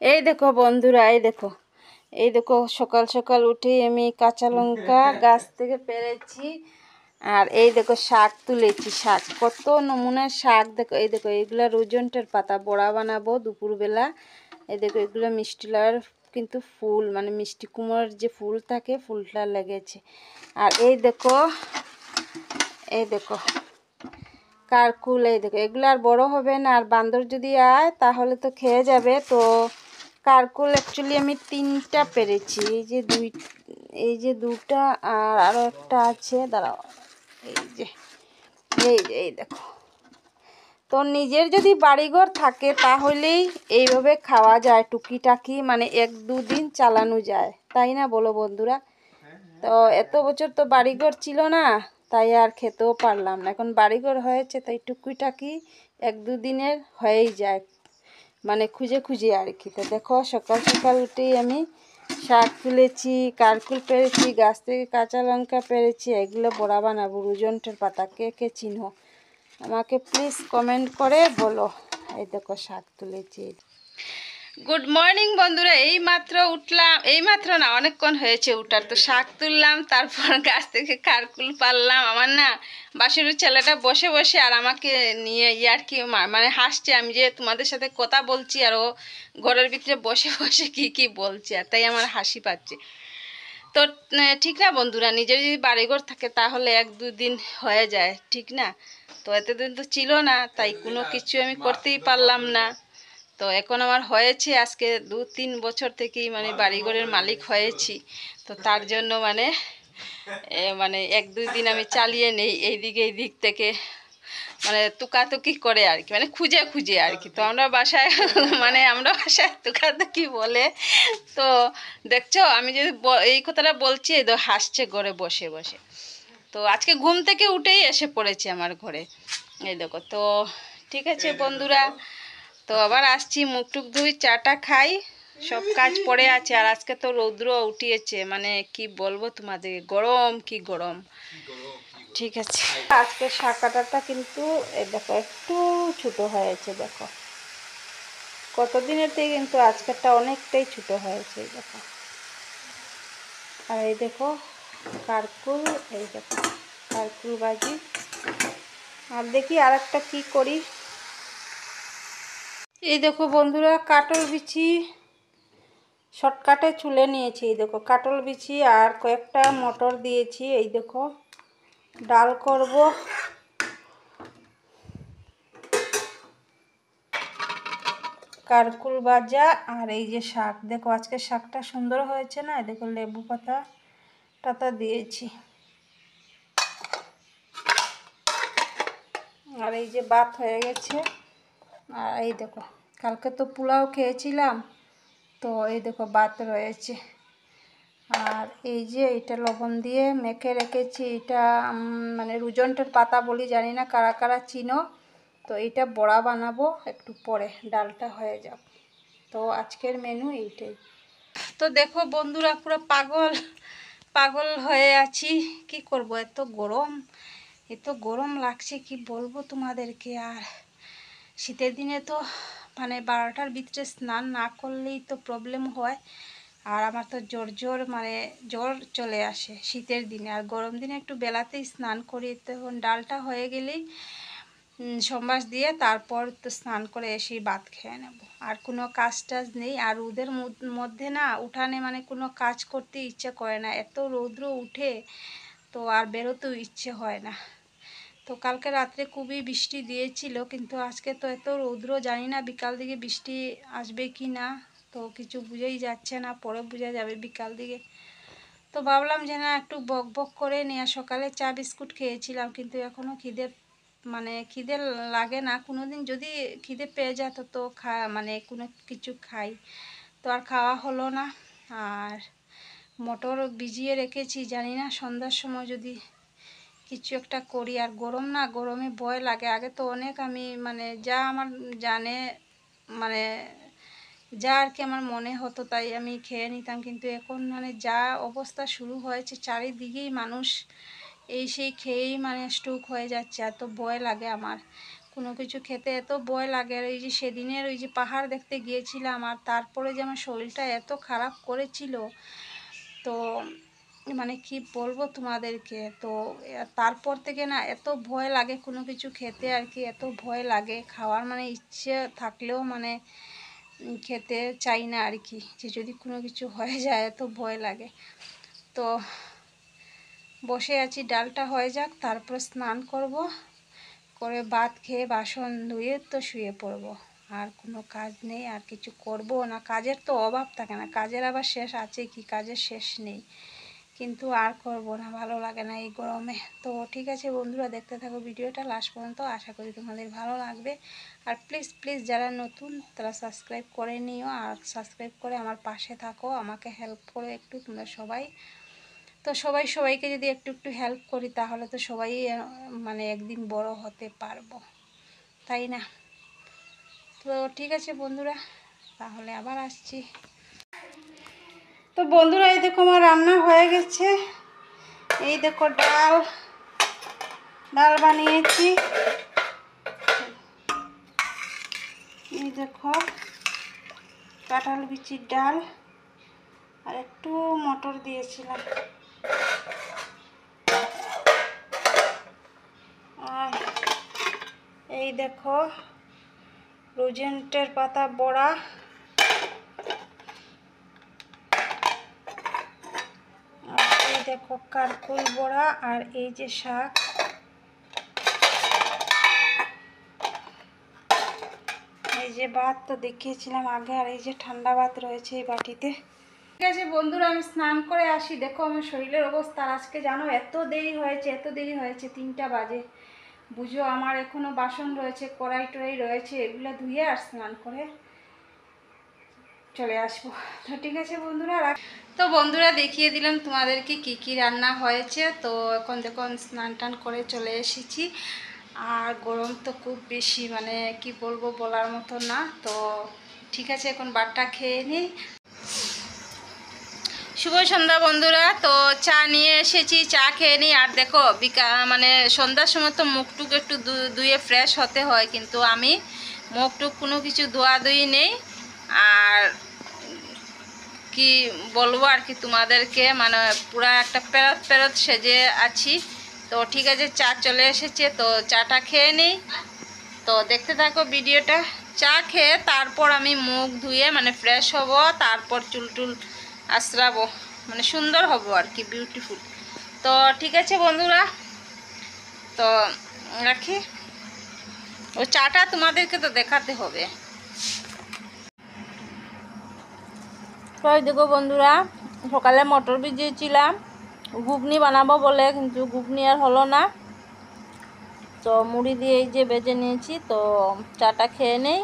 এই দেখো বন্ধুরা, এই দেখো সকাল সকাল উঠেই আমি কাঁচা লঙ্কা গাছ থেকে পেরেছি। আর এই দেখো শাক তুলেছি, শাক কত নমুনার শাক দেখো। এই দেখো এইগুলা রোজনটার পাতা, বড়া বানাবো দুপুরবেলা। এই দেখো এগুলো মিষ্টি লাউয়ের কিন্তু ফুল, মানে মিষ্টি কুমড়োর যে ফুল থাকে ফুলটা লেগেছে। আর এই দেখো কারকুল, এই দেখো এগুলো আর বড় হবে না, আর বান্দর যদি আয় তাহলে তো খেয়ে যাবে। তো কারকুল অ্যাকচুয়ালি আমি 3টা পেরেছি, এই যে দুটা, আর আরও একটা আছে, দাঁড়াও। এই দেখো। তো নিজের যদি বাড়িঘর থাকে তাহলেই এইভাবে খাওয়া যায় টুকিটাকি, মানে 1-2 দিন চালানো যায়, তাই না বলো বন্ধুরা? তো এত বছর তো বাড়িঘর ছিল না, তাই আর খেতেও পারলাম না। এখন বাড়িঘর হয়েছে, তাই টুকিটাকি 1-2 দিনের হয়েই যায়, মানে খুঁজে খুঁজে আর কি। তো দেখো সকাল সকাল উঠেই আমি শাক তুলেছি, কারকুল পেরেছি, গাছ থেকে কাঁচা লঙ্কা পেরেছি। এগুলো বড়া বানাবো, রুজনটার পাতা। কে কে চিনো আমাকে প্লিজ কমেন্ট করে বলো। এই দেখো শাক তুলেছি। গুড মর্নিং বন্ধুরা, এই মাত্র উঠলাম, এই মাত্র না অনেকক্ষণ হয়েছে উঠার। তো শাক তুললাম, তারপর গাছ থেকে কারকুল পারলাম। আমার না বাসুরের ছেলেটা বসে বসে আর আমাকে নিয়ে আর কি মানে হাসছে, আমি যে তোমাদের সাথে কথা বলছি আর ও ঘরের ভিতরে বসে বসে কি বলছে, আর তাই আমার হাসি পাচ্ছে। তো ঠিক না বন্ধুরা, নিজের যদি বাড়িঘর থাকে তাহলে 1-2 দিন হয়ে যায়, ঠিক না? তো এতদিন তো ছিল না, তাই কোনো কিছু আমি করতেই পারলাম না। তো এখন আমার হয়েছে, আজকে 2-3 বছর থেকেই মানে বাড়িঘরের মালিক হয়েছি। তো তার জন্য মানে 1-2 দিন আমি চালিয়ে নেই, এই দিক থেকে মানে তুকাতুকি করে আর কি, মানে খুঁজে খুঁজে আর কি। তো আমরা বাসায় আমরা বাসায় তুকাতুকি বলে। তো দেখছো আমি যদি এই কথাটা বলছি, এই তো হাসছে ঘরে বসে বসে। তো আজকে ঘুম থেকে উঠেই এসে পড়েছে আমার ঘরে, এই দেখো। তো ঠিক আছে বন্ধুরা, তো আবার আসছি, মুখ টুক ধুই, চাটা খাই, সব কাজ পড়ে আছে। আর আজকে তো রৌদ্র উঠিয়েছে, মানে কি বলবো তোমাদের, গরম কি গরম। ঠিক আছে, আজকে শাক কাটাটা কিন্তু দেখো একটু ছোটো হয়েছে, দেখো কতদিনের থেকে কিন্তু আজকেরটা অনেকটাই ছোটো হয়েছে, এই দেখো। আর এই দেখো কারকুল, এই দেখো কারকুল ভাজি। আর দেখি আর একটা কী করি। এই দেখো বন্ধুরা, কাটল বিচি শর্টকাটে চুলে নিয়েছি। এই দেখো কাটল বিচি আর কয়েকটা মটর দিয়েছি। এই দেখো ডাল করব। কারকুল ভাজা আর এই যে শাক, দেখো আজকে শাকটা সুন্দর হয়েছে না? দেখো লেবু পাতা টাতা দিয়েছি। আর এই যে ভাত হয়ে গেছে। আর এই দেখো কালকে তো পোলাও খেয়েছিলাম, তো এই দেখো ভাত রয়েছে। আর এই যে এটা লবণ দিয়ে মেখে রেখেছি, এটা মানে রুজনটার পাতা বলি, জানি না কারা কারা চিনো। তো এইটা বড়া বানাবো একটু পরে, ডালটা হয়ে যাক। তো আজকের মেনু এইটাই। তো দেখো বন্ধুরা, পুরো পাগল পাগল হয়ে আছি, কি করব, এত গরম লাগছে, কি বলবো তোমাদেরকে। আর শীতের দিনে তো মানে 12টার ভিতরে স্নান না করলেই তো প্রবলেম হয়। আর আমার তো জ্বর চলে আসে শীতের দিনে। আর গরম দিনে একটু বেলাতেই স্নান করি, তখন ডালটা হয়ে গেলেই সম্বাস দিয়ে তারপর তো স্নান করে এসেই ভাত খেয়ে নেব। আর কোনো কাজ টাজ নেই। আর রোদের মধ্যে না উঠানে মানে কোনো কাজ করতে ইচ্ছে করে না, এত রৌদ্র উঠে, তো আর বেরোতেও ইচ্ছে হয় না। তো কালকে রাত্রে খুবই বৃষ্টি দিয়েছিল, কিন্তু আজকে তো এত রৌদ্র, জানি না বিকাল দিকে বৃষ্টি আসবে কি না। তো কিছু বুঝেই যাচ্ছে না, পরে বোঝা যাবে বিকাল দিকে। তো ভাবলাম যে না একটু বক বক করে নিয়ে, সকালে চা বিস্কুট খেয়েছিলাম, কিন্তু এখনও খিদে লাগে না। কোনো দিন যদি খিদে পেয়ে যেত তো মানে কোনো কিছু খাই, তো আর খাওয়া হলো না। আর মটর ভিজিয়ে রেখেছি, জানি না সন্ধ্যার সময় যদি কিছু একটা করি। আর গরমে ভয় লাগে। আগে তো অনেক আমি মানে যা আমার মানে যা আর কি আমার মনে হতো তাই আমি খেয়ে নিতাম, কিন্তু এখন মানে যা অবস্থা শুরু হয়েছে চারিদিকেই মানুষ এই সেই খেয়েই মানে স্ট্রোক হয়ে যাচ্ছে, এত ভয় লাগে আমার। কোনো কিছু খেতে এত ভয় লাগে। আর ওই যে সেদিনের ওই যে পাহাড় দেখতে গিয়েছিলাম, আর তারপরে যে আমার শরীরটা এত খারাপ করেছিল, তো মানে কি বলবো তোমাদেরকে। তো তারপর থেকে না এত ভয় লাগে কোনো কিছু খেতে, আর কি এত ভয় লাগে। খাওয়ার মানে ইচ্ছে থাকলেও মানে খেতে চাই না আর কি, যে যদি কোনো কিছু হয়ে যায় এত ভয় লাগে। তো বসে আছি, ডালটা হয়ে যাক, তারপর স্নান করব, করে ভাত খেয়ে বাসন ধুয়ে তো শুয়ে পড়ব। আর কোনো কাজ নেই, আর কিছু করব না। কাজের তো অভাব থাকে না, কাজের আবার শেষ আছে কি, কাজের শেষ নেই, কিন্তু আর করব না, ভালো লাগে না এই গরমে। তো ঠিক আছে বন্ধুরা, দেখতে থাকো ভিডিওটা লাস্ট পর্যন্ত, আশা করি তোমাদের ভালো লাগবে। আর প্লিজ প্লিজ যারা নতুন তারা সাবস্ক্রাইব করে নিও, আর সাবস্ক্রাইব করে আমার পাশে থাকো, আমাকে হেল্প করো একটু তোমরা সবাই। তো সবাইকে যদি একটু একটু হেল্প করি তাহলে তো সবাই মানে একদিন বড় হতে পারবো, তাই না? তো ঠিক আছে বন্ধুরা, তাহলে আবার আসছি। তো বন্ধুরা এই দেখো আমার রান্না হয়ে গেছে। এই দেখো ডাল বানিয়েছি, এই দেখো কাঁঠাল বিচির ডাল, আর একটু মটর দিয়েছিলাম। আর এই দেখো রোজেন্টের পাতা বড়া, আর এই দেখো কারকুল বড়া, আর এই যে শাক। এই যে ভাত তো দেখিয়েছিলাম আগে, আর এই যে ঠান্ডা ভাত রয়েছে এই বাটিতে। ঠিক আছে বন্ধুরা, আমি স্নান করে আসি। দেখো আমার শরীরের অবস্থা, আজকে জানো এত দেরি হয়েছে, 3টা বাজে। বুঝো আমার এখনো বাসন রয়েছে, কড়াই টড়াই রয়েছে, এগুলো ধুয়ে আর স্নান করে চলে আসবো। তো ঠিক আছে বন্ধুরা, তো বন্ধুরা দেখিয়ে দিলাম তোমাদেরকে কি কি রান্না হয়েছে। তো এখন দেখো আমি স্নান টান করে চলে এসেছি, আর গরম তো খুব বেশি, মানে কি বলবো বলার মতো না। তো ঠিক আছে এখন ভাতটা খেয়ে নিই। শুভ সন্ধ্যা বন্ধুরা, তো চা নিয়ে এসেছি, চা খেয়ে নিই। আর দেখো মানে সন্ধ্যার সময় তো মুখটুক একটু ধুয়ে ফ্রেশ হতে হয়, কিন্তু আমি মুখটুক কোনো কিছু ধোয়াধুয়ি নেই। আর কি বলবো আর কি তোমাদেরকে, মানে পুরা একটা পেরত সেজে আছি। তো ঠিক আছে চা চলে এসেছে, তো চাটা খেয়ে নিই। তো দেখতে থাকো ভিডিওটা। চা খেয়ে তারপর আমি মুখ ধুয়ে মানে ফ্রেশ হব, তারপর চুল টুল আঁচড়াবো, মানে সুন্দর হব আর কি, বিউটিফুল। তো ঠিক আছে বন্ধুরা, তো রাখি। ও চাটা তোমাদেরকে তো দেখাতে হবে। তো দেখো বন্ধুরা, সকালে মটর ভিজিয়েছিলাম ঘুগনি বানাবো বলে, কিন্তু ঘুগনি আর হলো না। তো মুড়ি দিয়ে এই যে বেজে নিয়েছি, তো চাটা খেয়ে নেই।